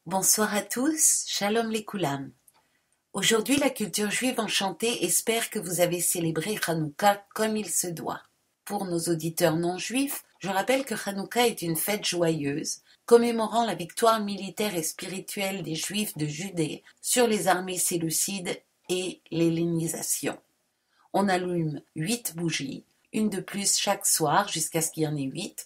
Bonsoir à tous, Shalom les Koulam. Aujourd'hui, la culture juive enchantée espère que vous avez célébré Hanouka comme il se doit. Pour nos auditeurs non juifs, je rappelle que Hanouka est une fête joyeuse, commémorant la victoire militaire et spirituelle des Juifs de Judée sur les armées séleucides et l'hellénisation. On allume 8 bougies, une de plus chaque soir jusqu'à ce qu'il y en ait 8,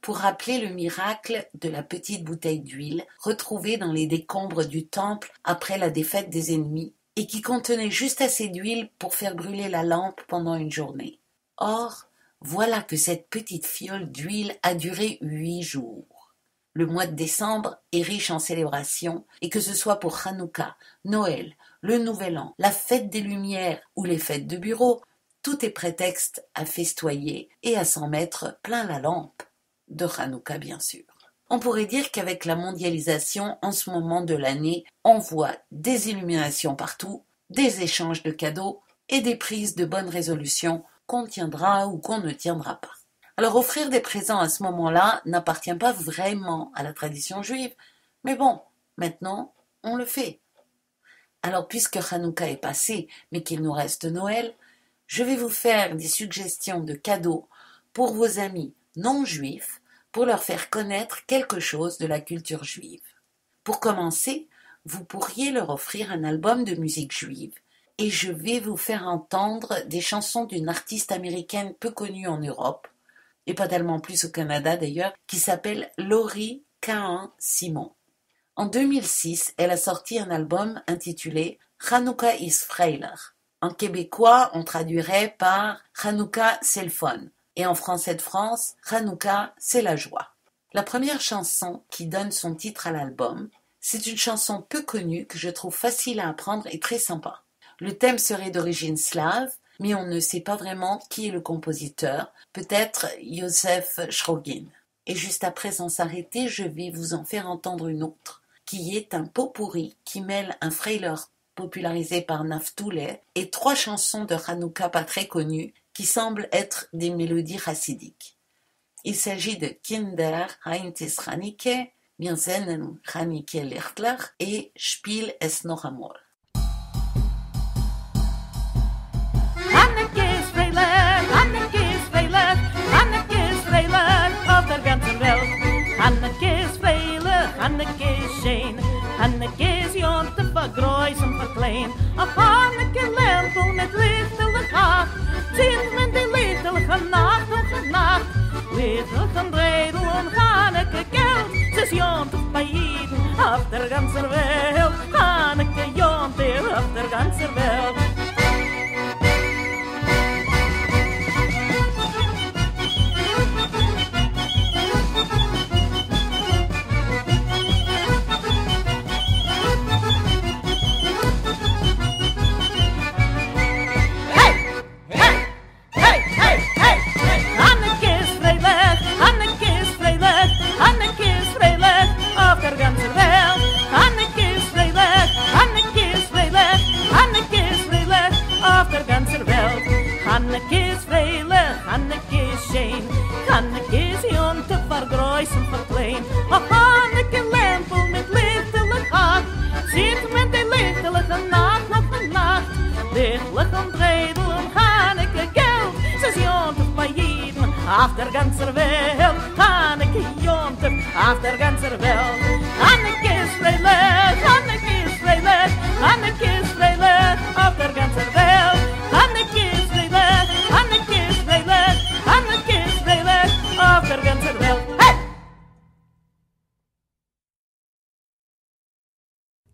pour rappeler le miracle de la petite bouteille d'huile retrouvée dans les décombres du temple après la défaite des ennemis et qui contenait juste assez d'huile pour faire brûler la lampe pendant une journée. Or, voilà que cette petite fiole d'huile a duré 8 jours. Le mois de décembre est riche en célébrations et que ce soit pour Hanouka, Noël, le Nouvel An, la fête des Lumières ou les fêtes de bureau, tout est prétexte à festoyer et à s'en mettre plein la lampe. De Hanouka, bien sûr. On pourrait dire qu'avec la mondialisation, en ce moment de l'année, on voit des illuminations partout, des échanges de cadeaux et des prises de bonnes résolutions qu'on tiendra ou qu'on ne tiendra pas. Alors offrir des présents à ce moment-là n'appartient pas vraiment à la tradition juive, mais bon, maintenant, on le fait. Alors puisque Hanouka est passé, mais qu'il nous reste Noël, je vais vous faire des suggestions de cadeaux pour vos amis non juifs, pour leur faire connaître quelque chose de la culture juive. Pour commencer, vous pourriez leur offrir un album de musique juive, et je vais vous faire entendre des chansons d'une artiste américaine peu connue en Europe, et pas tellement plus au Canada d'ailleurs, qui s'appelle Laurie Cahan Simon. En 2006, elle a sorti un album intitulé Hanouka is Freilich. En québécois, on traduirait par Hanouka c'est le fun. Et en français de France, Hanouka, c'est la joie. La première chanson qui donne son titre à l'album, c'est une chanson peu connue que je trouve facile à apprendre et très sympa. Le thème serait d'origine slave, mais on ne sait pas vraiment qui est le compositeur, peut-être Yosef Shrogin. Et juste après sans s'arrêter, je vais vous en faire entendre une autre, qui est un pot-pourri qui mêle un Freilich popularisé par Naftoulet et 3 chansons de Hanouka pas très connues, qui semblent être des mélodies chassidiques. Il s'agit de Kinder Heintes Chanike, Wir singen Chanike Lichtlich et Spiel es noch einmal. Hanneke ist freilich, Hanneke ist freilich, Hanneke ist freilich auf der ganzen Welt. Hanneke ist freilich, Hanneke ist schön, Hanneke ist jonte vergroß und verklein. Auf Hanneke lernt und mit lichtelig Haft, zieht men die lichtelige Nacht und Nacht. Lichtelig Bredel und Hanneke Geld, sie ist jonte bei jeden auf der ganzen Welt. Hanneke jonte auf der ganzen Welt. Hanneke ist freilich, Hanneke ist schön, Hanneke ist jonte vergroß und verklein. Auf Hanneke Lämpel mit lichtelig Haft, sieht men die lichtelige Nacht noch und Nacht. Lichtlich und Bredel und Hanneke Geld, sie ist jonte bei jedem auf der ganzen Welt. Hanneke jonte auf der ganzen Welt. Hanneke ist freilich, Hanneke ist freilich, Hanneke ist freilich auf der ganzen Welt. Hanneke ist freilich, Hanneke ist freilich, Hanneke ist freilich auf der ganzen Welt. Hey!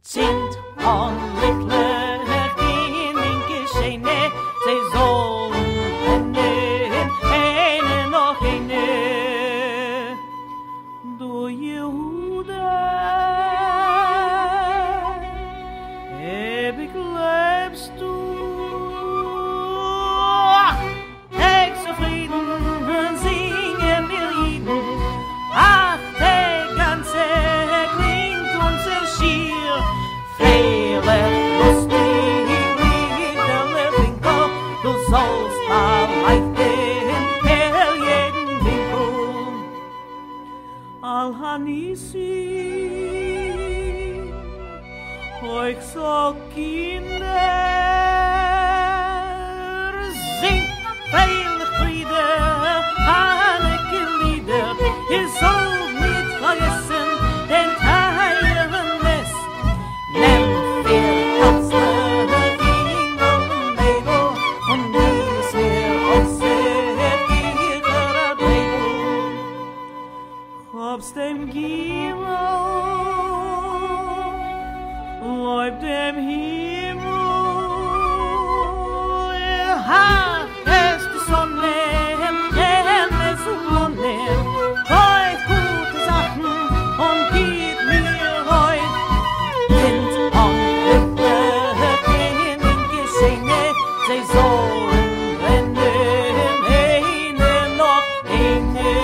Sind onlichtlich in Geschehne, sie sollen eine noch eine. Du Jehuda, ewig lebst du. Singen wir jeden, ach, der ganze klingt unser Schier. Freilich, lustig, liederlich Winkel, du sollst erleichtern, jeden Winkel. Al Hanisi, euch so Kinder, singt freilich Brüder, Hanneke Lieder, ihr sollt nicht vergessen den Teilen des. Nehmt ihr Katzler, Engel und Mädel, und dies mir ausseht, ihrer Mädel. Hab's dem Gimmel, Leib dem Himmel, ha, es die Sonne, es Sonne, heut gute Sachen und gib mir heut, sind Glücklich in den Geschenke, sie sollen brennen, eine noch eine.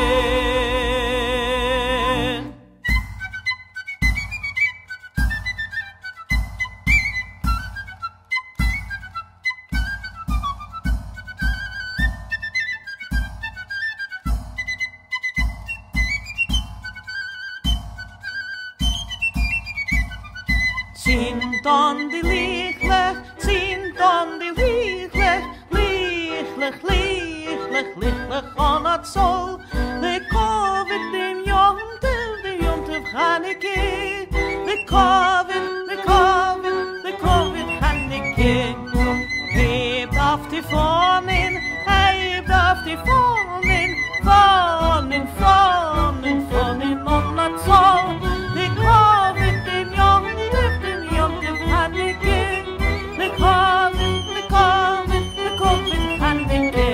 Sind on die Lichtlich, sind on die Lichtlich, Lichtlich, Lichtlich, Lichtlich on het Zoll. De Covid, de Jonte, Hanneke. De Covid, Hanneke. Hebt auf die Fahnen, hebt auf die Fahnen, Fahnen, Fahnen, Fahnen on het Zoll. De Covid, de Jonte, Hanneke. De Covid, Hanneke.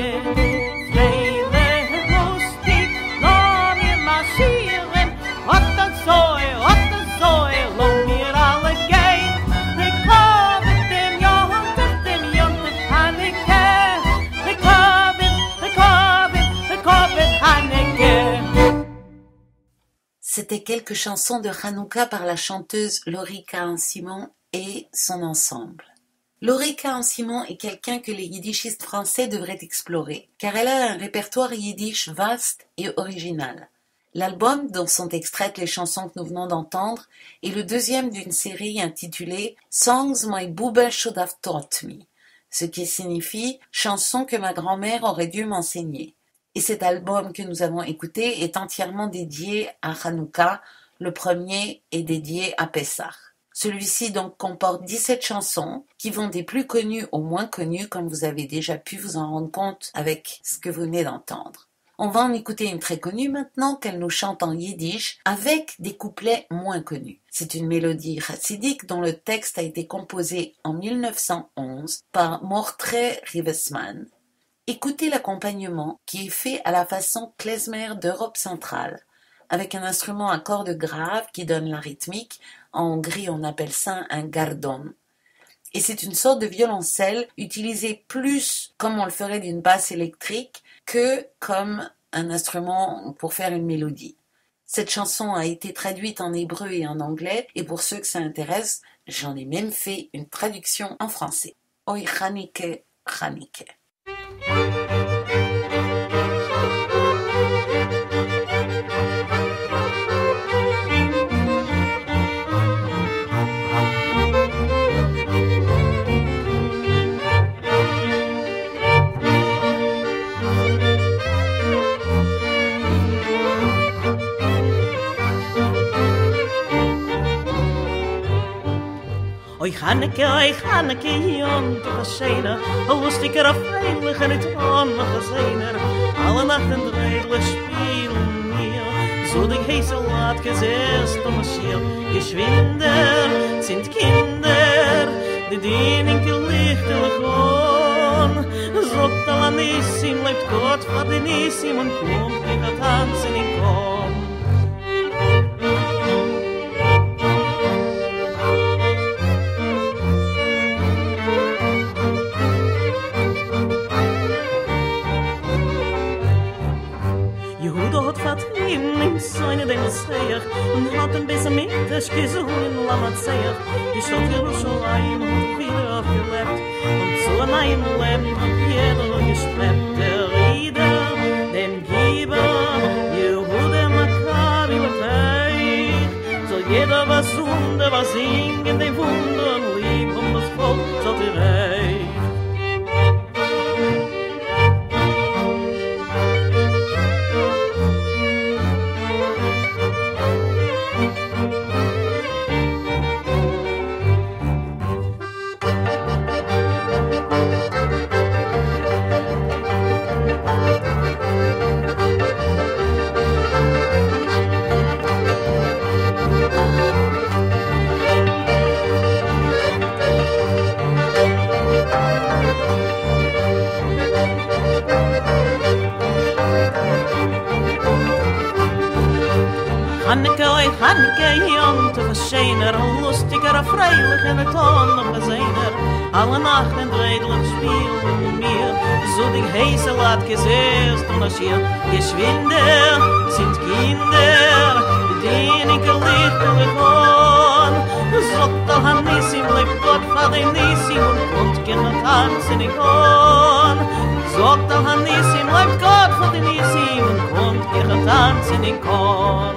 Vrijweg lustig, dan in marschieren. Wat een zooi, loop mir alle gein. De Covid, de Jonte, Hanneke. De Covid, Hanneke. C'était quelques chansons de Hanouka par la chanteuse Lorika Simon et son ensemble. Lorika Simon est quelqu'un que les yiddishistes français devraient explorer, car elle a un répertoire yiddish vaste et original. L'album dont sont extraites les chansons que nous venons d'entendre est le deuxième d'une série intitulée « Songs my Bube should have taught me », ce qui signifie « chansons que ma grand-mère aurait dû m'enseigner ». Et cet album que nous avons écouté est entièrement dédié à Hanouka, le premier est dédié à Pessah. Celui-ci donc comporte 17 chansons qui vont des plus connues aux moins connues, comme vous avez déjà pu vous en rendre compte avec ce que vous venez d'entendre. On va en écouter une très connue maintenant qu'elle nous chante en yiddish avec des couplets moins connus. C'est une mélodie chassidique dont le texte a été composé en 1911 par Mordechai Rivesman. Écoutez l'accompagnement qui est fait à la façon klezmer d'Europe centrale, avec un instrument à cordes graves qui donne la rythmique. En Hongrie, on appelle ça un gardon. Et c'est une sorte de violoncelle utilisé plus comme on le ferait d'une basse électrique que comme un instrument pour faire une mélodie. Cette chanson a été traduite en hébreu et en anglais, et pour ceux que ça intéresse, j'en ai même fait une traduction en français. Oi Chanike, Chanike. Oi Hanneke, jont of scheiner, a lustiger, a feiliger, en het onnige zeiner. Alle nachten dreidlich spielen mir, so die heiße Lat gesetzt um Schiel. Geschwinder sind Kinder, die dienen gelichtelig on. Sogt alla Nissim, lebt Gott vor den Nissim und kommt in der Tanzen in Korn. Seine dem Seher und hat ein bisschen mit das gesungen Lamatseher. Die Stadt Jerusalem hat wieder aufgelebt und zu einem Leben hat jeder gestrebt. Der Rieder, dem Geber, Jehude Maccabi Latei, soll jeder was singen, dem Wunder jant of scheiner, lustiger, freilich en het ton noch gezeiner. Alle Nacht en redelijk spielen mit mir, so die heiße Lat gesäßt und als hier geschwinder sind Kinder, die ich lichtlich on. Sagt al Hanissim, leib Gott vor dem Nissim und gehen tanzen in Korn. Sagt al Hanissim, leib Gott vor dem Nissim und gehen tanzen in Korn.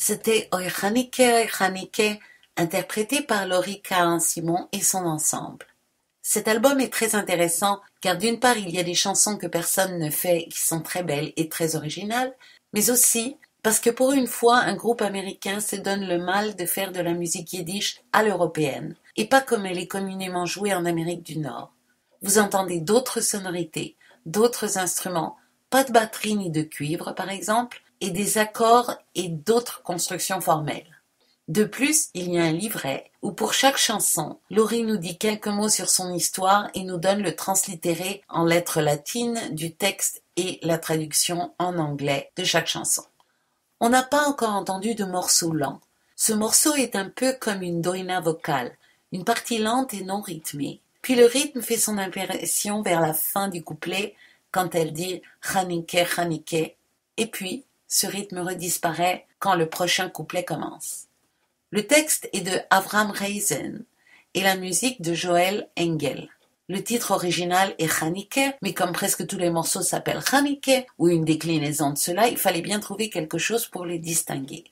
C'était Oi Chanike, interprété par Laurie Cahen-Simon et son ensemble. Cet album est très intéressant car d'une part il y a des chansons que personne ne fait qui sont très belles et très originales, mais aussi parce que pour une fois un groupe américain se donne le mal de faire de la musique yiddish à l'européenne et pas comme elle est communément jouée en Amérique du Nord. Vous entendez d'autres sonorités, d'autres instruments, pas de batterie ni de cuivre par exemple, et des accords et d'autres constructions formelles. De plus, il y a un livret où pour chaque chanson, Laurie nous dit quelques mots sur son histoire et nous donne le translittéré en lettres latines du texte et la traduction en anglais de chaque chanson. On n'a pas encore entendu de morceau lent. Ce morceau est un peu comme une doina vocale, une partie lente et non rythmée. Puis le rythme fait son apparition vers la fin du couplet quand elle dit « Chanike, Chanike » et puis ce rythme redisparaît quand le prochain couplet commence. Le texte est de Avram Reisen et la musique de Joël Engel. Le titre original est Chanike, mais comme presque tous les morceaux s'appellent Chanike ou une déclinaison de cela, il fallait bien trouver quelque chose pour les distinguer.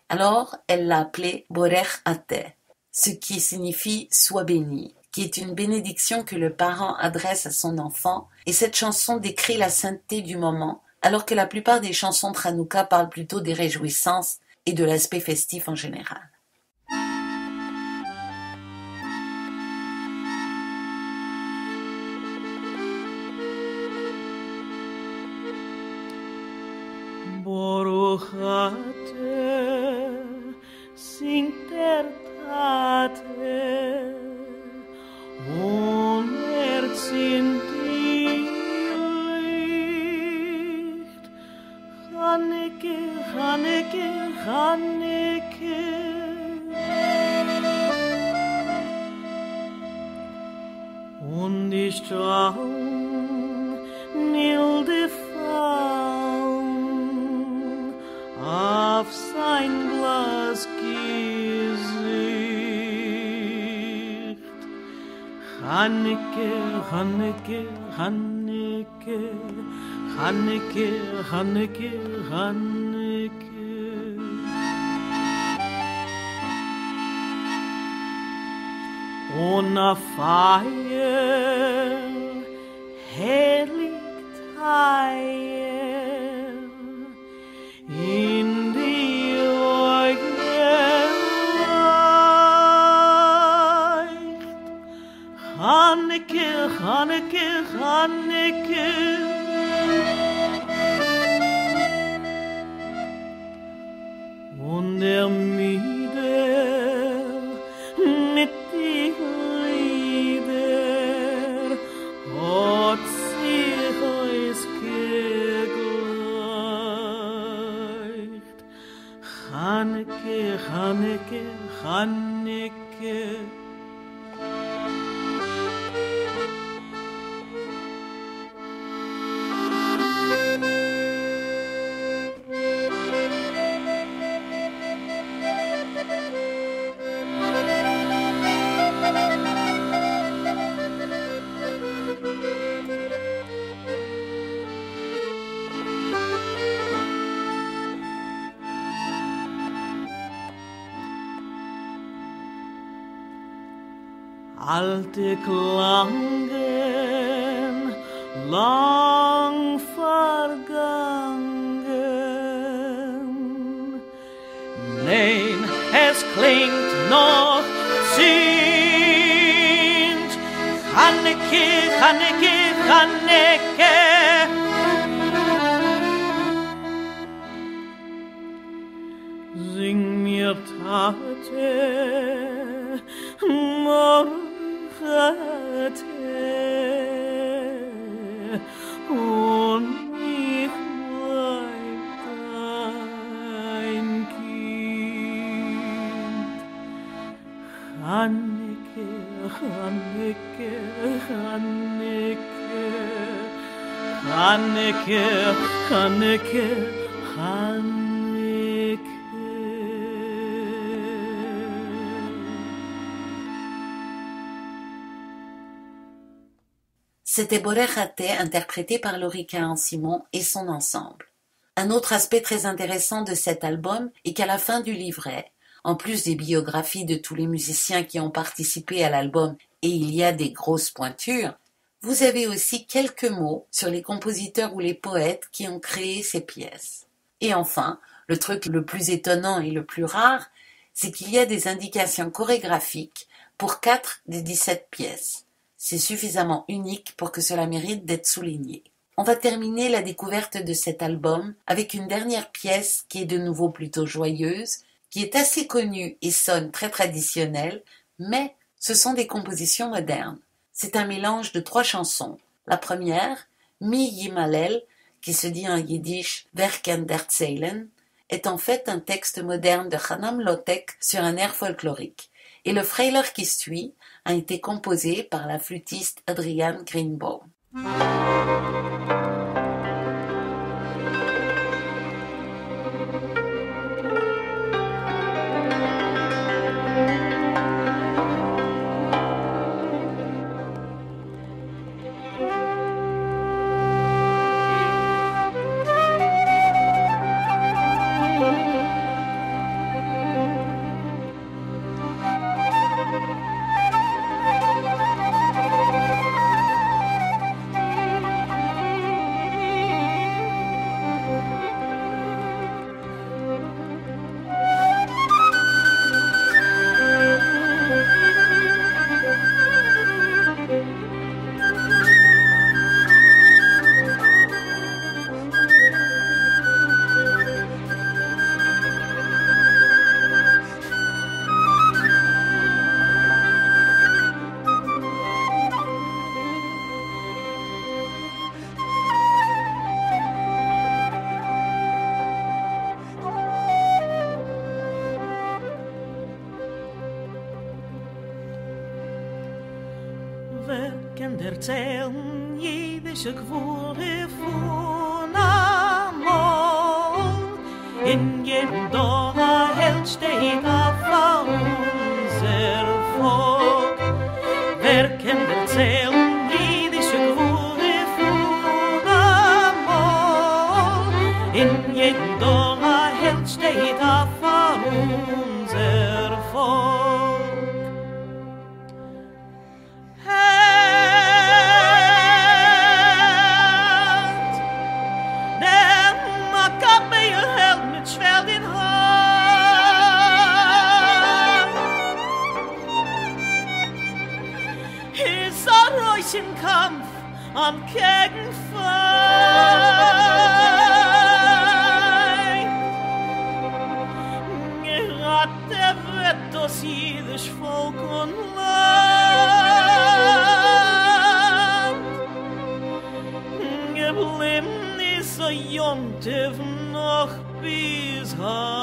Alors, elle l'a appelé Borech Ate, ce qui signifie « sois béni », qui est une bénédiction que le parent adresse à son enfant, et cette chanson décrit la sainteté du moment, alors que la plupart des chansons de Hanouka parlent plutôt des réjouissances et de l'aspect festif en général. Baruch Ate, singt der Tate, unerzinnt Chaneke, Chaneke, Chaneke. Und die Strahlen milde fallen auf sein Glasgesicht. Chaneke, Chaneke, Chaneke. Chaneke, Chaneke, Chaneke. Und a Feier, herrlich Teier, in die Augen leicht. Chaneke, Chaneke, Chaneke. Und der Mieder mit die Lieder hat sich euch gegleicht. Chaneke, Chaneke, Chaneke. alte Klangen, lang vergangen. Nein, es klingt noch singt. Hanneke, Hanneke, Hanneke. Sing mir Tate, Morgate, und ich bleib dein Kind. Hanneke, Hanneke, Hanneke, Hanneke, Hanneke, Hanneke. C'était Borechate interprété par Laurie Cahen-Simon et son ensemble. Un autre aspect très intéressant de cet album est qu'à la fin du livret, en plus des biographies de tous les musiciens qui ont participé à l'album, et il y a des grosses pointures, vous avez aussi quelques mots sur les compositeurs ou les poètes qui ont créé ces pièces. Et enfin, le truc le plus étonnant et le plus rare, c'est qu'il y a des indications chorégraphiques pour 4 des 17 pièces. C'est suffisamment unique pour que cela mérite d'être souligné. On va terminer la découverte de cet album avec une dernière pièce qui est de nouveau plutôt joyeuse, qui est assez connue et sonne très traditionnelle, mais ce sont des compositions modernes. C'est un mélange de 3 chansons. La première, Mi Yimalel, qui se dit en yiddish Werken der Zeilen, est en fait un texte moderne de Hanam Lotek sur un air folklorique. Et le Freiler qui suit a été composé par la flûtiste Adrienne Greenbaum. Erzählen jüdische Gwohle von Amor. In jedem Dorf Held steht auf unser Volk. Wer kann erzählen jüdische Gwohle von Amor? In jedem Dorf Held steht auf unser Volk. Im Kampf am Gegenfeind. Gerade wird das jüdisch Volk und Land. Geblieben ist Jontef noch bis heint.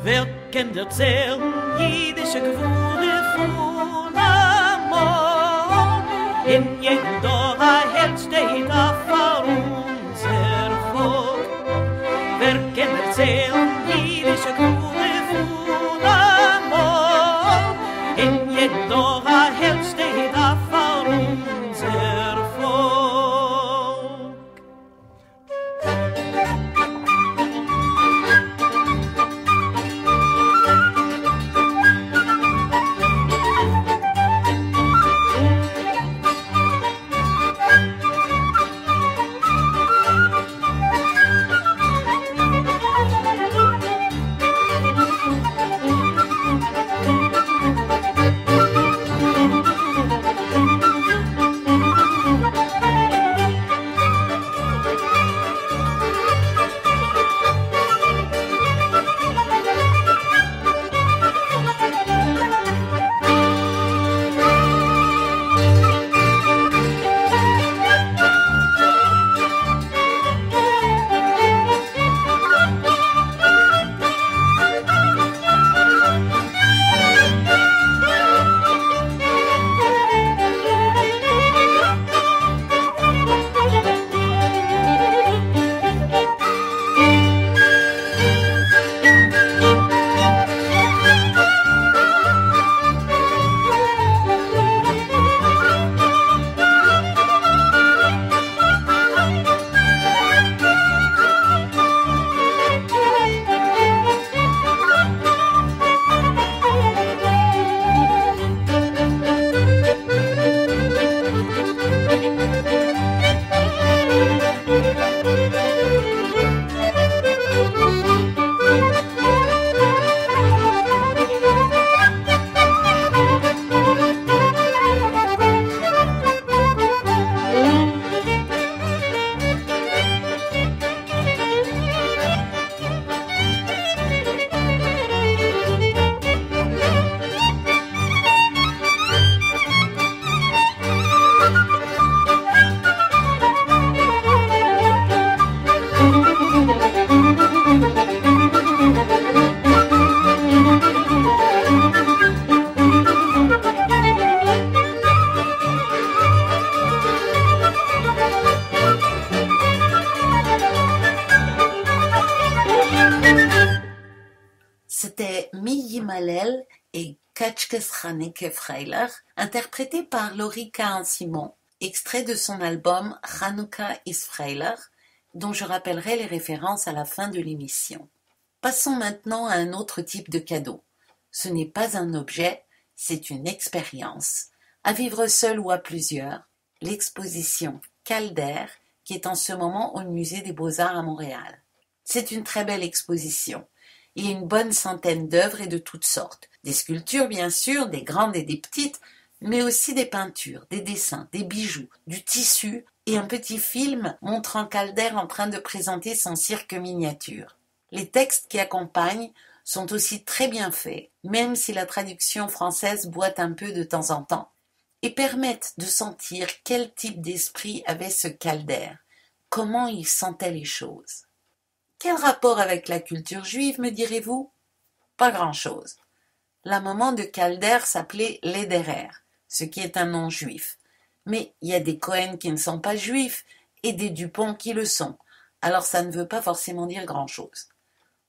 Wer kennt erzählen jüdische Gwohle von Amor? In jedem Dorf ein Held steht auf unser Volk. Wer kann erzählen jüdische Gwohle von Amor? In jedem Dorf ein Held steht auf unser Volk. C'était Mi Yimalel et Katschkes Chaneke Freiler, interprété par Lorica Simon, extrait de son album Chanukah is Freiler, dont je rappellerai les références à la fin de l'émission. Passons maintenant à un autre type de cadeau. Ce n'est pas un objet, c'est une expérience. À vivre seul ou à plusieurs, l'exposition Calder, qui est en ce moment au Musée des Beaux-Arts à Montréal. C'est une très belle exposition. Il y a une bonne centaine d'œuvres et de toutes sortes. Des sculptures, bien sûr, des grandes et des petites, mais aussi des peintures, des dessins, des bijoux, du tissu et un petit film montrant Calder en train de présenter son cirque miniature. Les textes qui accompagnent sont aussi très bien faits, même si la traduction française boite un peu de temps en temps, et permettent de sentir quel type d'esprit avait ce Calder, comment il sentait les choses. Quel rapport avec la culture juive, me direz-vous? Pas grand-chose. La maman de Calder s'appelait Lederer, ce qui est un nom juif. Mais il y a des Cohen qui ne sont pas juifs et des Dupont qui le sont, alors ça ne veut pas forcément dire grand-chose.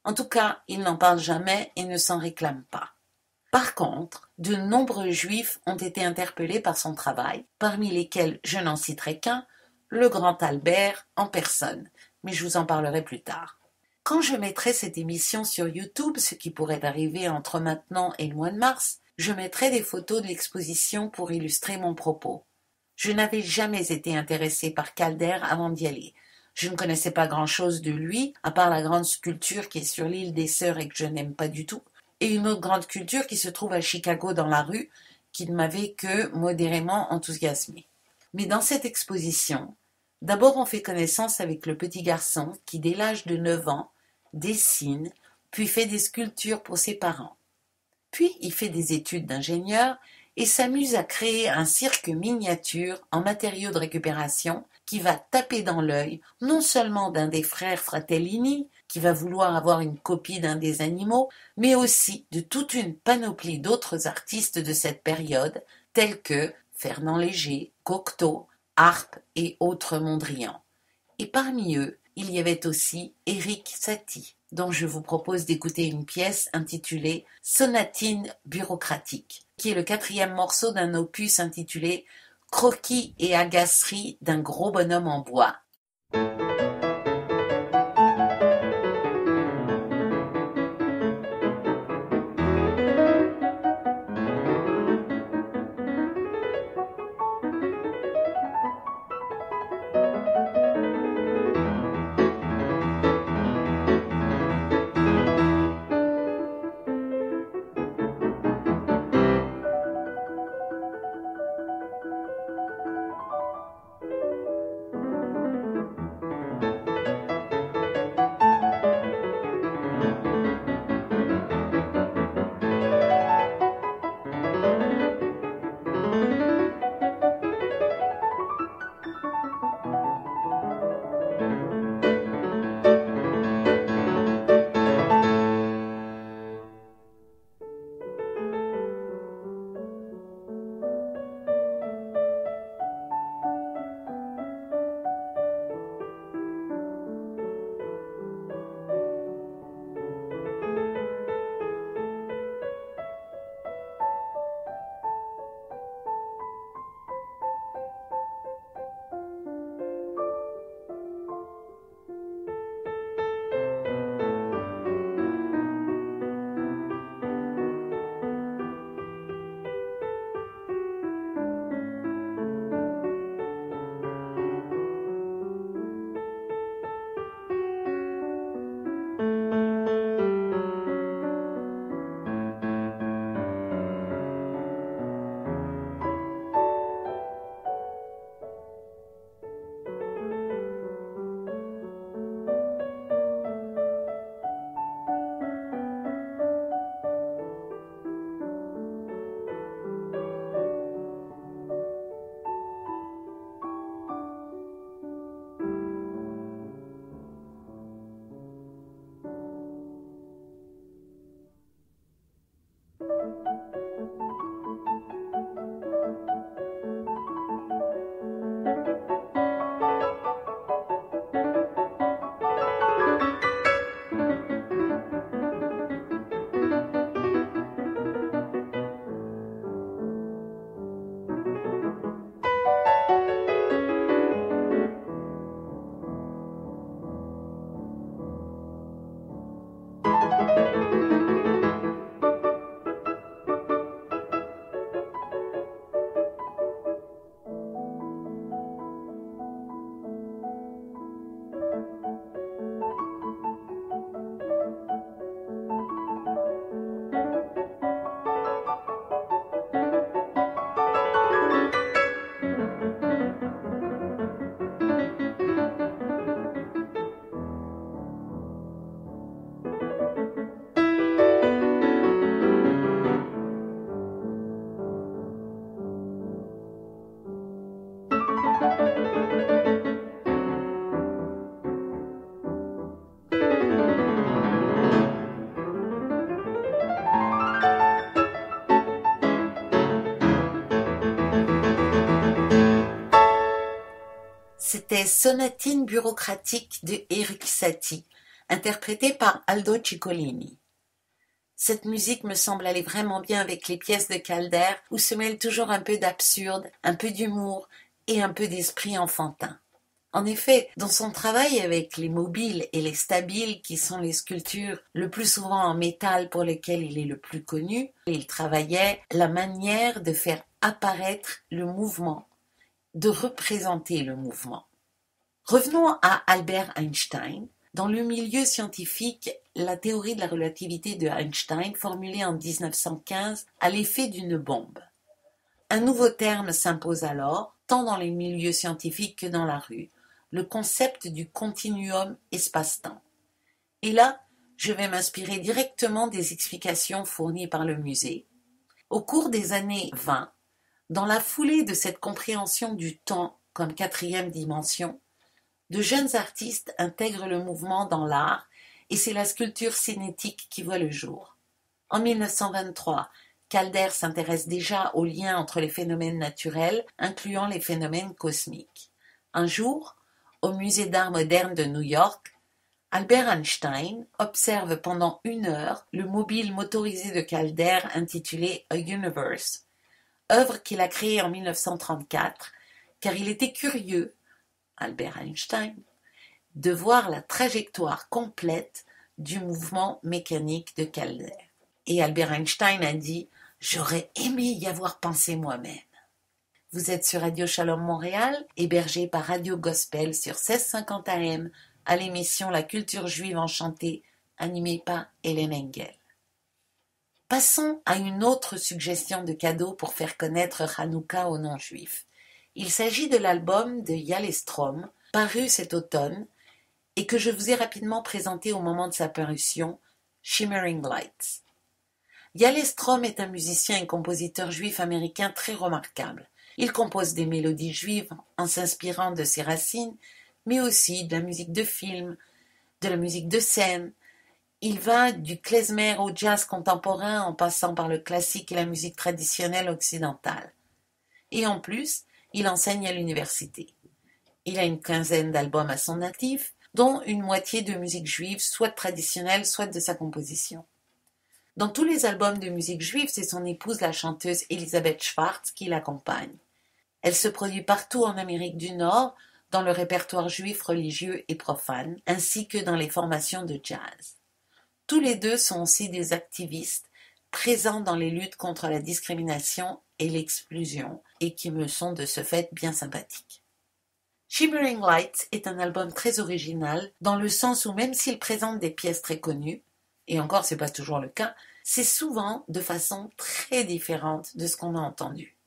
En tout cas, il n'en parle jamais et ne s'en réclame pas. Par contre, de nombreux juifs ont été interpellés par son travail, parmi lesquels je n'en citerai qu'un, le grand Albert en personne, mais je vous en parlerai plus tard. Quand je mettrai cette émission sur YouTube, ce qui pourrait arriver entre maintenant et le mois de mars, je mettrai des photos de l'exposition pour illustrer mon propos. Je n'avais jamais été intéressée par Calder avant d'y aller. Je ne connaissais pas grand-chose de lui, à part la grande sculpture qui est sur l'île des Sœurs et que je n'aime pas du tout, et une autre grande sculpture qui se trouve à Chicago dans la rue, qui ne m'avait que modérément enthousiasmée. Mais dans cette exposition, d'abord on fait connaissance avec le petit garçon qui, dès l'âge de 9 ans, dessine, puis fait des sculptures pour ses parents. Puis il fait des études d'ingénieur et s'amuse à créer un cirque miniature en matériaux de récupération qui va taper dans l'œil non seulement d'un des frères Fratellini, qui va vouloir avoir une copie d'un des animaux, mais aussi de toute une panoplie d'autres artistes de cette période, tels que Fernand Léger, Cocteau, Harpe et autres Mondrian. Et parmi eux, il y avait aussi Éric Satie, dont je vous propose d'écouter une pièce intitulée « Sonatine bureaucratique », qui est le 4e morceau d'un opus intitulé « Croquis et agaceries d'un gros bonhomme en bois ». C'était Sonatine bureaucratique de Erik Satie, interprétée par Aldo Ciccolini. Cette musique me semble aller vraiment bien avec les pièces de Calder où se mêle toujours un peu d'absurde, un peu d'humour et un peu d'esprit enfantin. En effet, dans son travail avec les mobiles et les stabiles, qui sont les sculptures le plus souvent en métal pour lesquelles il est le plus connu, il travaillait la manière de faire apparaître le mouvement, de représenter le mouvement. Revenons à Albert Einstein. Dans le milieu scientifique, la théorie de la relativité de Einstein, formulée en 1915, a l'effet d'une bombe. Un nouveau terme s'impose alors, tant dans les milieux scientifiques que dans la rue, le concept du continuum espace-temps. Et là, je vais m'inspirer directement des explications fournies par le musée. Au cours des années 20, dans la foulée de cette compréhension du temps comme quatrième dimension, de jeunes artistes intègrent le mouvement dans l'art et c'est la sculpture cinétique qui voit le jour. En 1923, Calder s'intéresse déjà aux liens entre les phénomènes naturels, incluant les phénomènes cosmiques. Un jour, au musée d'art moderne de New York, Albert Einstein observe pendant 1 heure le mobile motorisé de Calder intitulé A Universe, œuvre qu'il a créée en 1934, car il était curieux, Albert Einstein, de voir la trajectoire complète du mouvement mécanique de Calder. Et Albert Einstein a dit « J'aurais aimé y avoir pensé moi-même ». Vous êtes sur Radio Shalom Montréal, hébergé par Radio Gospel sur 1650 AM à l'émission La culture juive enchantée, animée par Hélène Engel. Passons à une autre suggestion de cadeau pour faire connaître Hanouka aux non-juifs. Il s'agit de l'album de Yale Strom, paru cet automne, et que je vous ai rapidement présenté au moment de sa parution, Shimmering Lights. Yale Strom est un musicien et compositeur juif américain très remarquable. Il compose des mélodies juives en s'inspirant de ses racines, mais aussi de la musique de film, de la musique de scène. Il va du klezmer au jazz contemporain en passant par le classique et la musique traditionnelle occidentale. Et en plus, il enseigne à l'université. Il a une 15aine d'albums à son actif, dont une moitié de musique juive, soit traditionnelle, soit de sa composition. Dans tous les albums de musique juive, c'est son épouse, la chanteuse Elisabeth Schwartz, qui l'accompagne. Elle se produit partout en Amérique du Nord, dans le répertoire juif religieux et profane, ainsi que dans les formations de jazz. Tous les deux sont aussi des activistes, présents dans les luttes contre la discrimination et l'exclusion, et qui me sont de ce fait bien sympathiques. Shimmering Lights est un album très original, dans le sens où même s'il présente des pièces très connues, et encore c'est pas toujours le cas, c'est souvent de façon très différente de ce qu'on a entendu.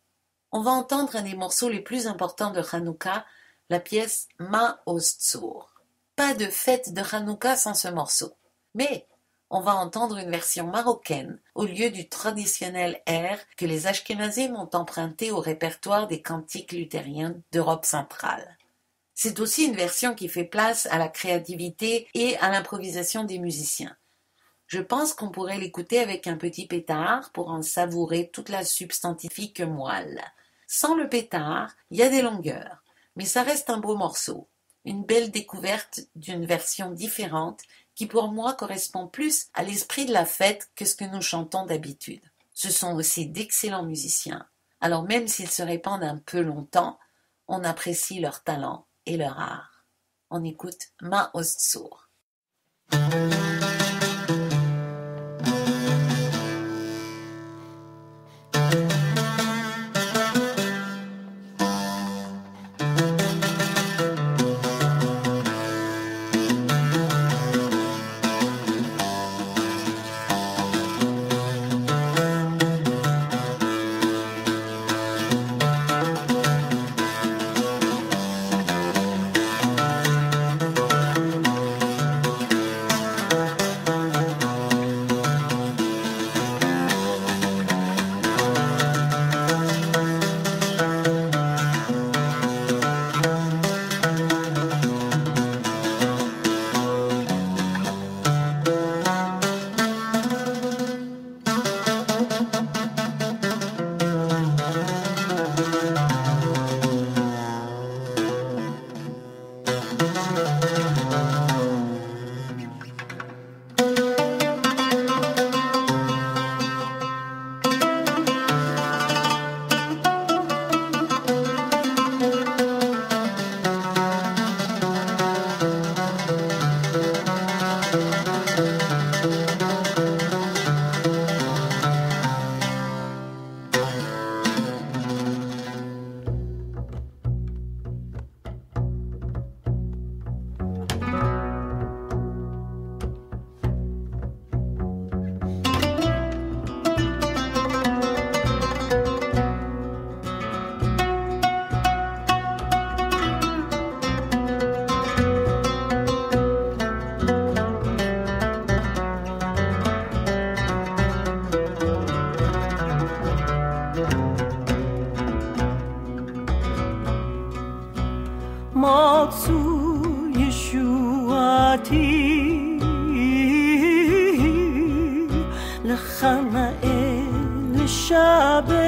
On va entendre un des morceaux les plus importants de Hanouka, la pièce Ma Ostzur. Pas de fête de Hanouka sans ce morceau, mais on va entendre une version marocaine au lieu du traditionnel air que les Ashkénazim ont emprunté au répertoire des cantiques luthériens d'Europe centrale. C'est aussi une version qui fait place à la créativité et à l'improvisation des musiciens. Je pense qu'on pourrait l'écouter avec un petit pétard pour en savourer toute la substantifique moelle. Sans le pétard, il y a des longueurs, mais ça reste un beau morceau, une belle découverte d'une version différente qui pour moi correspond plus à l'esprit de la fête que ce que nous chantons d'habitude. Ce sont aussi d'excellents musiciens, alors même s'ils se répandent un peu longtemps, on apprécie leur talent et leur art. On écoute Ma Ostzur. לחנאי לשבח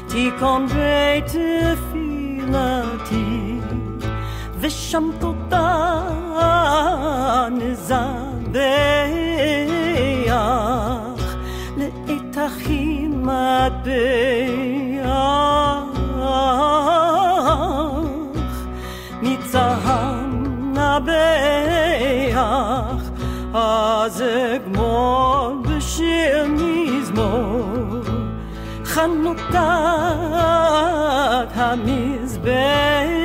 תיקון בית תפילתי ושם תודה נזבח לעת אחים מטבח מצהם נבח אז אגמור בשיר מזמור חנוכת המזבח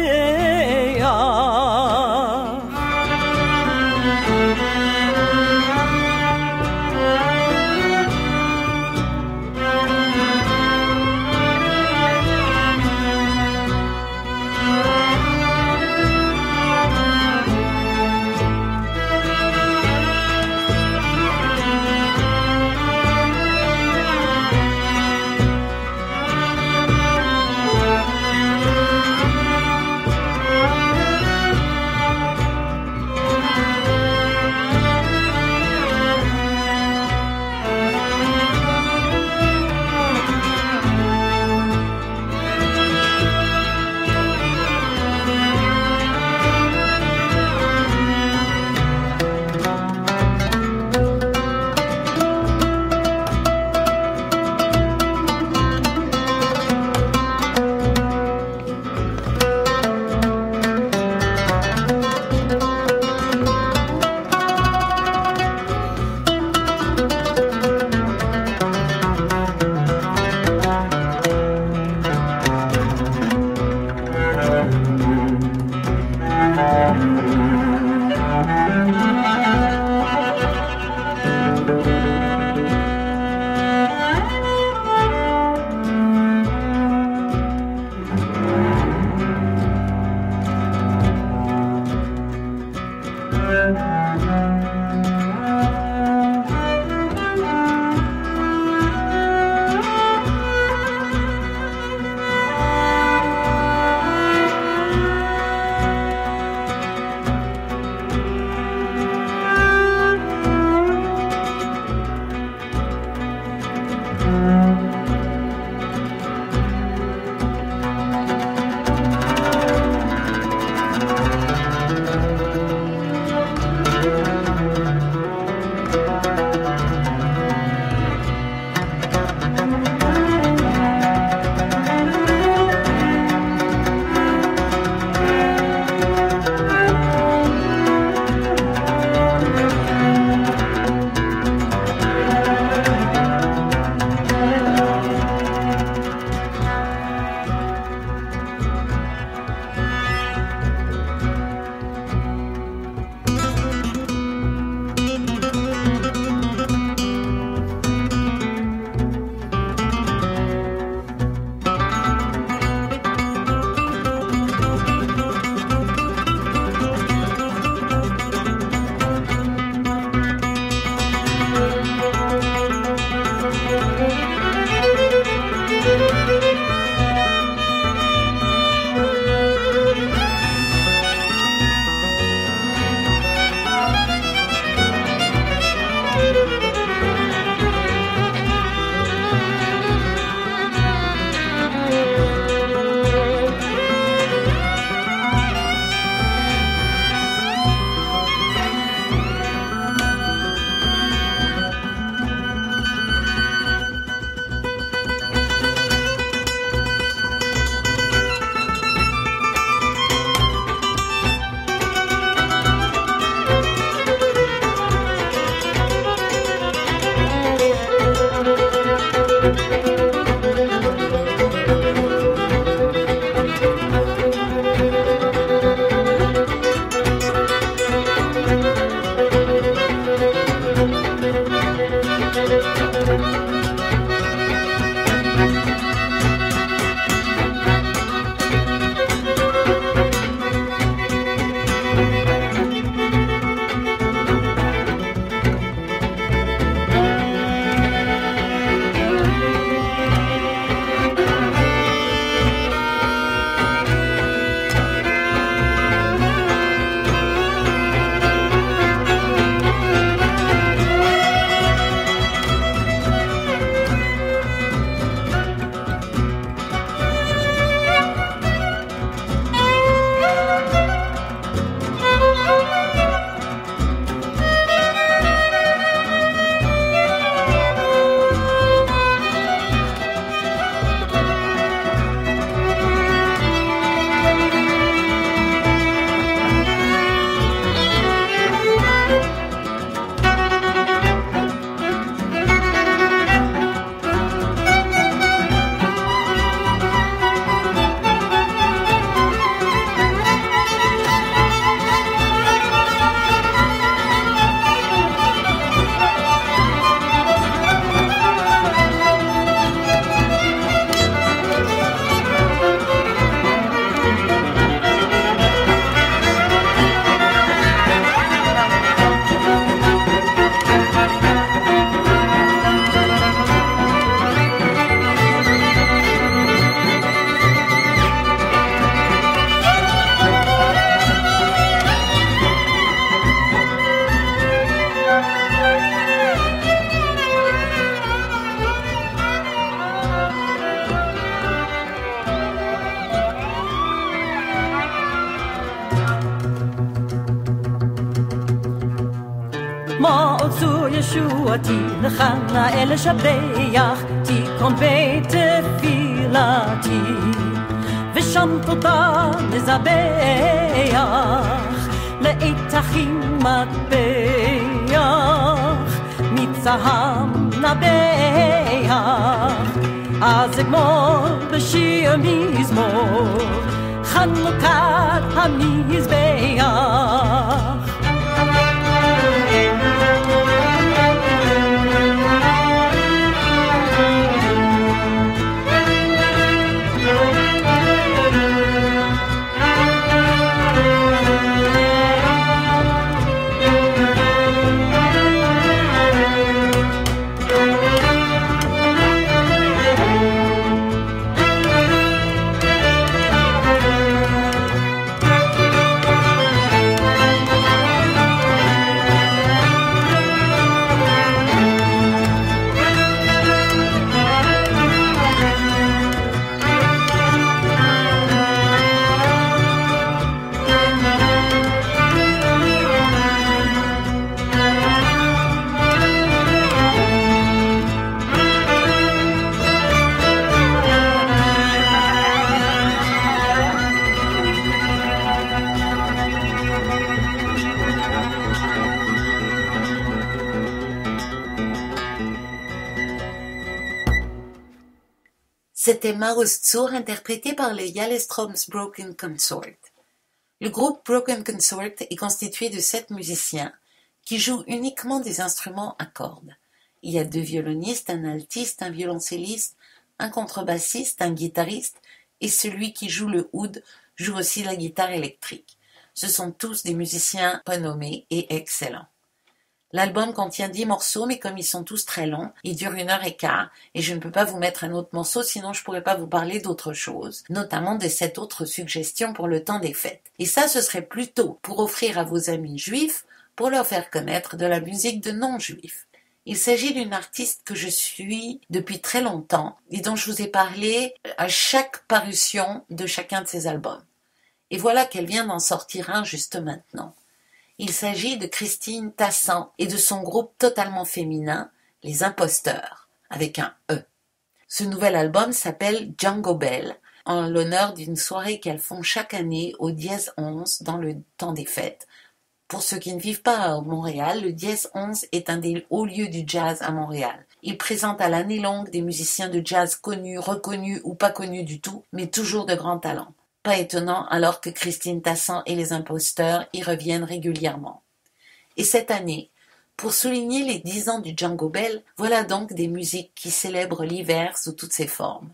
ישועתי, לך נאה לשבח, תיקון בית תפילתי, ושם תודה נזבח, לעת אחים מטבח, מצהם נבח, אז אגמור בשיר מזמור, חנוכת המזבח. C'était Maus Zur interprété par les Yalestroms Broken Consort. Le groupe Broken Consort est constitué de 7 musiciens qui jouent uniquement des instruments à cordes. Il y a 2 violonistes, un altiste, un violoncelliste, un contrebassiste, un guitariste et celui qui joue le oud joue aussi la guitare électrique. Ce sont tous des musiciens renommés et excellents. L'album contient 10 morceaux, mais comme ils sont tous très longs, ils durent 1h15, et je ne peux pas vous mettre un autre morceau, sinon je pourrais pas vous parler d'autre chose, notamment des 7 autres suggestions pour le temps des fêtes. Et ça, ce serait plutôt pour offrir à vos amis juifs, pour leur faire connaître de la musique de non-juifs. Il s'agit d'une artiste que je suis depuis très longtemps, et dont je vous ai parlé à chaque parution de chacun de ses albums. Et voilà qu'elle vient d'en sortir un juste maintenant. Il s'agit de Christine Tassan et de son groupe totalement féminin, Les Imposteurs, avec un E. Ce nouvel album s'appelle Django Bell, en l'honneur d'une soirée qu'elles font chaque année au Dièse 11 dans le temps des fêtes. Pour ceux qui ne vivent pas à Montréal, le Dièse 11 est un des hauts lieux du jazz à Montréal. Il présente à l'année longue des musiciens de jazz connus, reconnus ou pas connus du tout, mais toujours de grands talents. Pas étonnant alors que Christine Tassan et les Imposteurs y reviennent régulièrement. Et cette année, pour souligner les 10 ans du Django Bell, voilà donc des musiques qui célèbrent l'hiver sous toutes ses formes.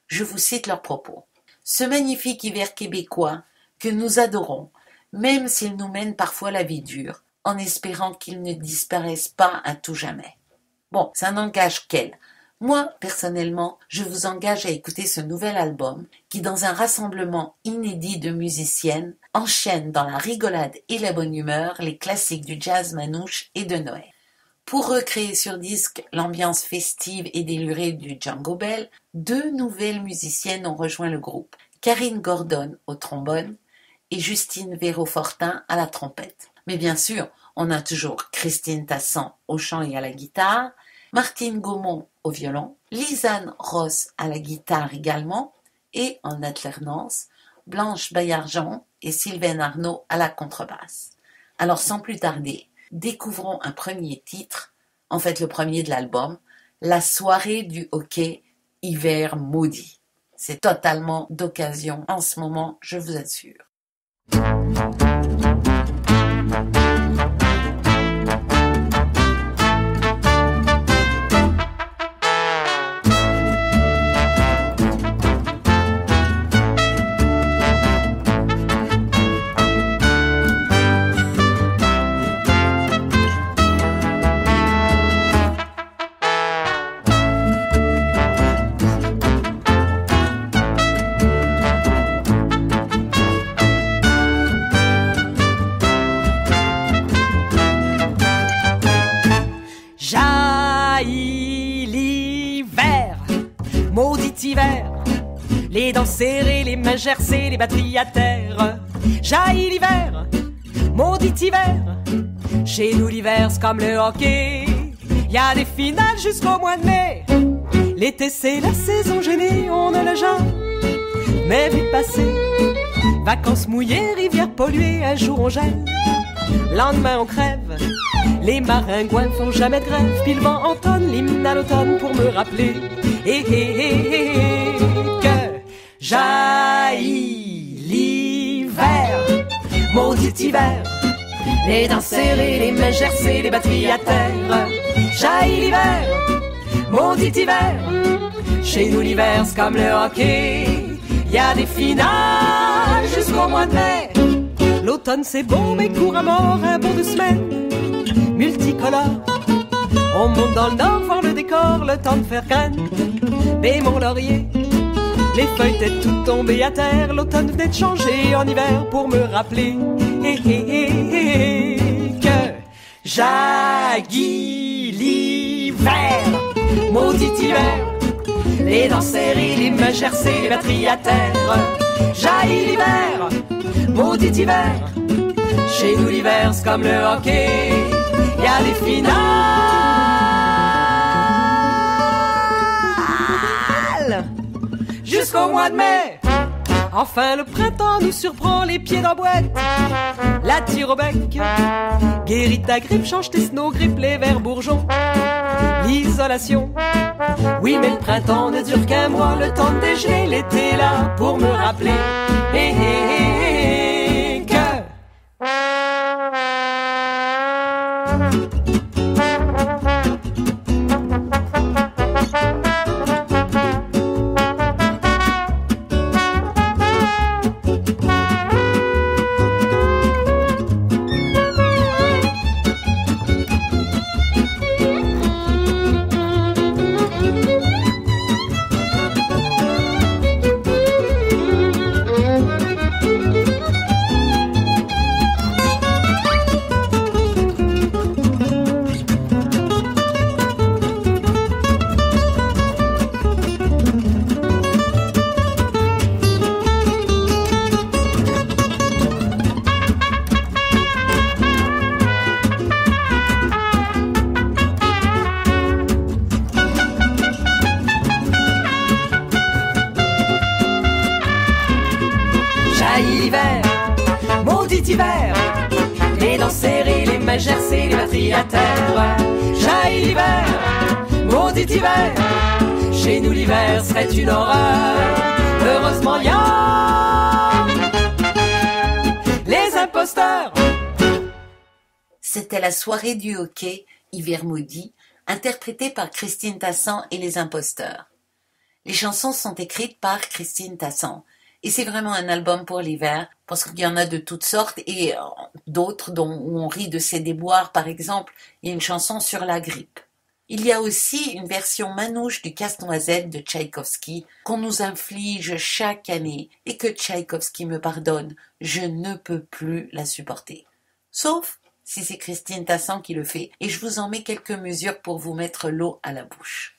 Je vous cite leurs propos. « Ce magnifique hiver québécois que nous adorons, même s'il nous mène parfois la vie dure, en espérant qu'il ne disparaisse pas à tout jamais. » Bon, ça n'engage qu'elle. Moi, personnellement, je vous engage à écouter ce nouvel album qui, dans un rassemblement inédit de musiciennes, enchaîne dans la rigolade et la bonne humeur les classiques du jazz manouche et de Noël. Pour recréer sur disque l'ambiance festive et délurée du Django Bell, 2 nouvelles musiciennes ont rejoint le groupe, Karine Gordon au trombone et Justine Véro-Fortin à la trompette. Mais bien sûr, on a toujours Christine Tassan au chant et à la guitare, Martine Gaumont au violon, Lisanne Ross à la guitare également, et en alternance, Blanche Baillargeon et Sylvaine Arnaud à la contrebasse. Alors sans plus tarder, découvrons un premier titre, en fait le premier de l'album, La soirée du hockey hiver maudit. C'est totalement d'occasion en ce moment, je vous assure. Les dents serrées, les mains gercées, les batteries à terre. Jaillit l'hiver, maudit hiver. Chez nous l'hiver c'est comme le hockey, y a des finales jusqu'au mois de mai. L'été c'est la saison gênée, on ne l'a jamais vu passer. Vacances mouillées, rivières polluées, un jour on gèle, lendemain on crève. Les maringouins font jamais de grève, puis le vent entonne l'hymne à l'automne pour me rappeler que jaillit l'hiver, maudit hiver. Les dents serrées, les mains gercées, les batteries à terre. Jaillit l'hiver, maudit hiver. Chez nous l'hiver c'est comme le hockey, y a des finales jusqu'au mois de mai. L'automne c'est beau mais court à mort, un bon 2 semaines multicolore. On monte dans le nord voir le décor, le temps de faire graine. Mais mon laurier, les feuilles étaient toutes tombées à terre. L'automne venait de changer en hiver pour me rappeler que jaillit l'hiver, maudit hiver. Les dents serrées, les mains gercées, les batteries à terre. Jaillit l'hiver, maudit hiver. Chez nous l'hiver c'est comme le hockey, y a des finales jusqu'au mois de mai. Enfin le printemps nous surprend, les pieds dans boîte, la tire au bec. Guérit ta grippe, change tes snow grippe, les verts bourgeons, l'isolation. Oui mais le printemps ne dure qu'un mois, le temps de dégeler, l'été là pour me rappeler que les dents serrées, les mains gercées, les batteries à terre. Jaillit l'hiver, maudit hiver. Chez nous l'hiver serait une horreur. Heureusement y a les imposteurs. C'était la soirée du hockey, Hiver maudit, interprétée par Christine Tassan et les imposteurs. Les chansons sont écrites par Christine Tassan. Et c'est vraiment un album pour l'hiver, parce qu'il y en a de toutes sortes, et d'autres où on rit de ses déboires, par exemple. Il y a une chanson sur la grippe. Il y a aussi une version manouche du Casse-Noisette de Tchaïkovski, qu'on nous inflige chaque année, et que Tchaïkovski me pardonne, je ne peux plus la supporter. Sauf si c'est Christine Tassan qui le fait, et je vous en mets quelques mesures pour vous mettre l'eau à la bouche.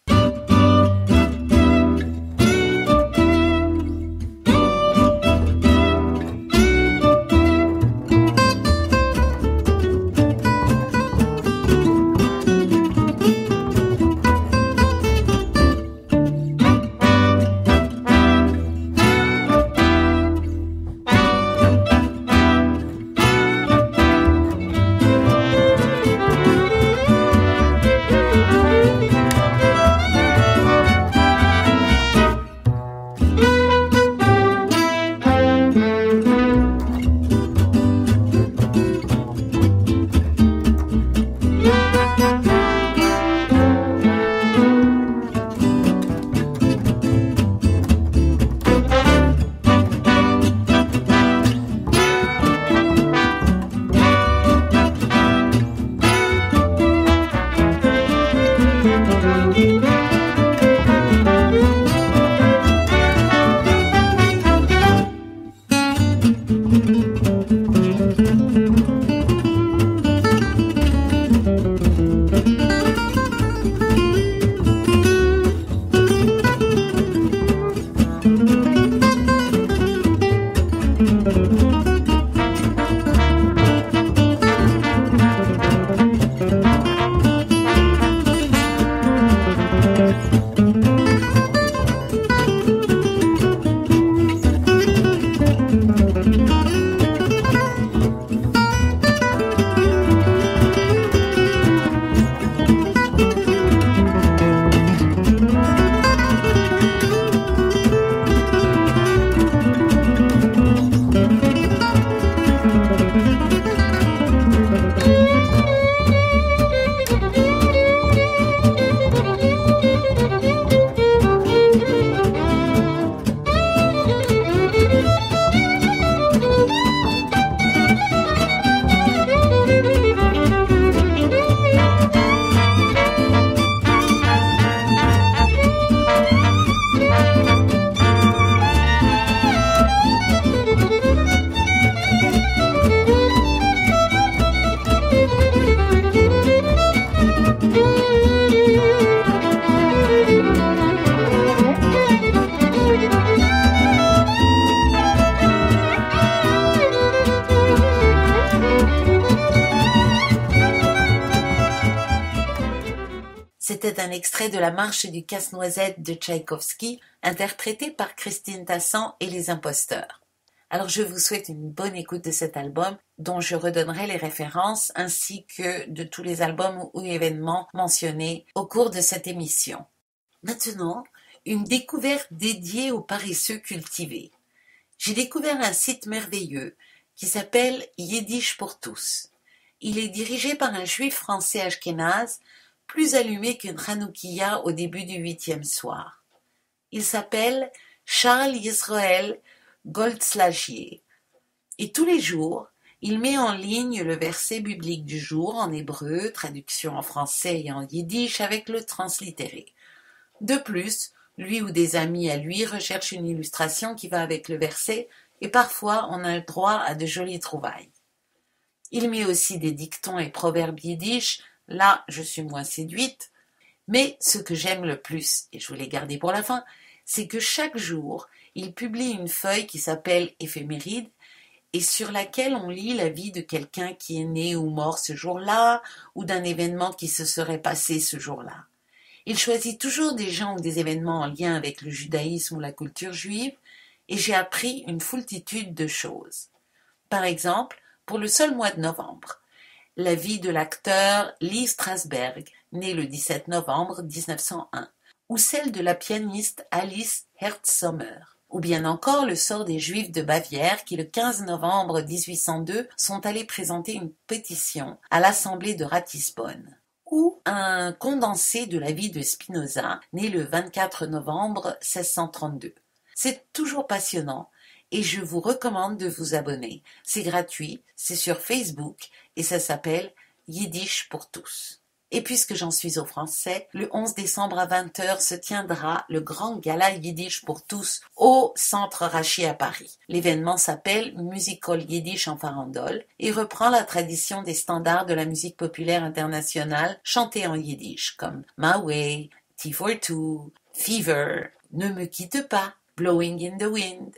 C'était un extrait de la marche du casse-noisette de Tchaïkovski, interprété par Christine Tassan et les Imposteurs. Alors je vous souhaite une bonne écoute de cet album, dont je redonnerai les références, ainsi que de tous les albums ou événements mentionnés au cours de cette émission. Maintenant, une découverte dédiée aux paresseux cultivés. J'ai découvert un site merveilleux qui s'appelle Yiddish pour tous. Il est dirigé par un juif français ashkénaze, plus allumé qu'une Hanoukiya au début du 8e soir. Il s'appelle Charles Yisrael Goldslagier. Et tous les jours, il met en ligne le verset biblique du jour en hébreu, traduction en français et en yiddish avec le translittéré. De plus, lui ou des amis à lui recherchent une illustration qui va avec le verset et parfois on a le droit à de jolies trouvailles. Il met aussi des dictons et proverbes yiddish, là je suis moins séduite, mais ce que j'aime le plus, et je vous l'ai gardé pour la fin, c'est que chaque jour, il publie une feuille qui s'appelle Éphéméride et sur laquelle on lit la vie de quelqu'un qui est né ou mort ce jour-là ou d'un événement qui se serait passé ce jour-là. Il choisit toujours des gens ou des événements en lien avec le judaïsme ou la culture juive et j'ai appris une foultitude de choses. Par exemple, pour le seul mois de novembre, la vie de l'acteur Lee Strasberg, né le 17 novembre 1901, ou celle de la pianiste Alice Herz-Sommer, ou bien encore le sort des Juifs de Bavière qui, le 15 novembre 1802, sont allés présenter une pétition à l'Assemblée de Ratisbonne, ou un condensé de la vie de Spinoza, né le 24 novembre 1632. C'est toujours passionnant et je vous recommande de vous abonner. C'est gratuit, c'est sur Facebook et ça s'appelle Yiddish pour tous. Et puisque j'en suis au français, le 11 décembre à 20h se tiendra le grand gala Yiddish pour tous au Centre Rachi à Paris. L'événement s'appelle Musical Yiddish en farandole et reprend la tradition des standards de la musique populaire internationale chantés en Yiddish comme My Way, Tea for Two, Fever, Ne me quitte pas, Blowing in the Wind.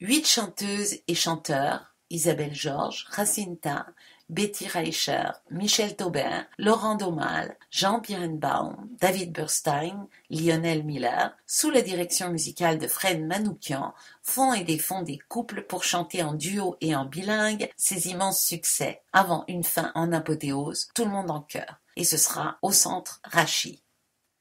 8 chanteuses et chanteurs, Isabelle Georges, Jacinta, Betty Reicher, Michel Taubert, Laurent Daumal, Jean Birnbaum, David Burstein, Lionel Miller, sous la direction musicale de Fred Manoukian, font et défont des couples pour chanter en duo et en bilingue ces immenses succès, avant une fin en apothéose, tout le monde en chœur. Et ce sera au Centre Rachi.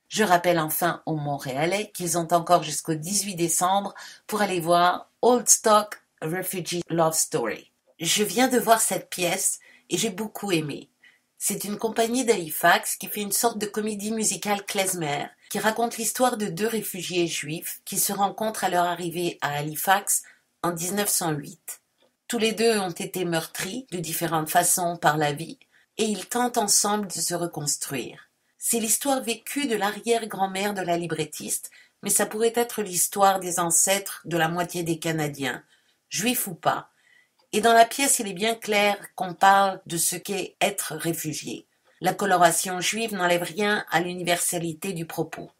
Je rappelle enfin aux Montréalais qu'ils ont encore jusqu'au 18 décembre pour aller voir Old Stock Refugee Love Story. Je viens de voir cette pièce et j'ai beaucoup aimé. C'est une compagnie d'Halifax qui fait une sorte de comédie musicale klezmer qui raconte l'histoire de 2 réfugiés juifs qui se rencontrent à leur arrivée à Halifax en 1908. Tous les 2 ont été meurtris de différentes façons par la vie et ils tentent ensemble de se reconstruire. C'est l'histoire vécue de l'arrière-grand-mère de la librettiste, mais ça pourrait être l'histoire des ancêtres de la moitié des Canadiens, juifs ou pas. Et dans la pièce, il est bien clair qu'on parle de ce qu'est être réfugié. La coloration juive n'enlève rien à l'universalité du propos.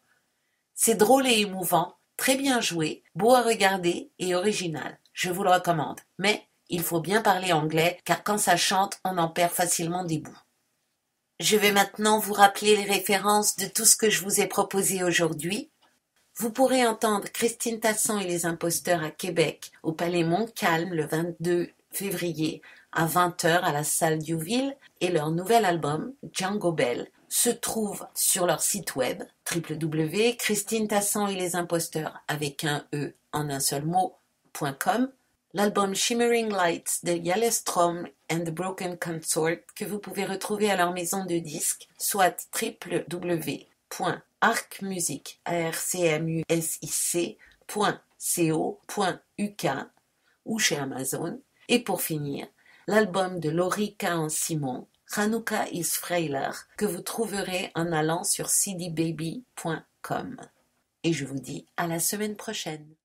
C'est drôle et émouvant, très bien joué, beau à regarder et original. Je vous le recommande. Mais il faut bien parler anglais, car quand ça chante, on en perd facilement des bouts. Je vais maintenant vous rappeler les références de tout ce que je vous ai proposé aujourd'hui. Vous pourrez entendre Christine Tassan et les Imposteurs à Québec, au Palais Montcalm, le 22 février à 20h à la salle Diouville, et leur nouvel album, Django Bell, se trouve sur leur site web www.christinetassan et les imposteurs avec un E en un seul mot.com. L'album Shimmering Lights de Yellowstrom and the Broken Consort que vous pouvez retrouver à leur maison de disques, soit www.arcmusic.co.uk ou chez Amazon. Et pour finir, l'album de Laurie Caen-Simon, Chanukah is Freiler, que vous trouverez en allant sur cdbaby.com. Et je vous dis à la semaine prochaine.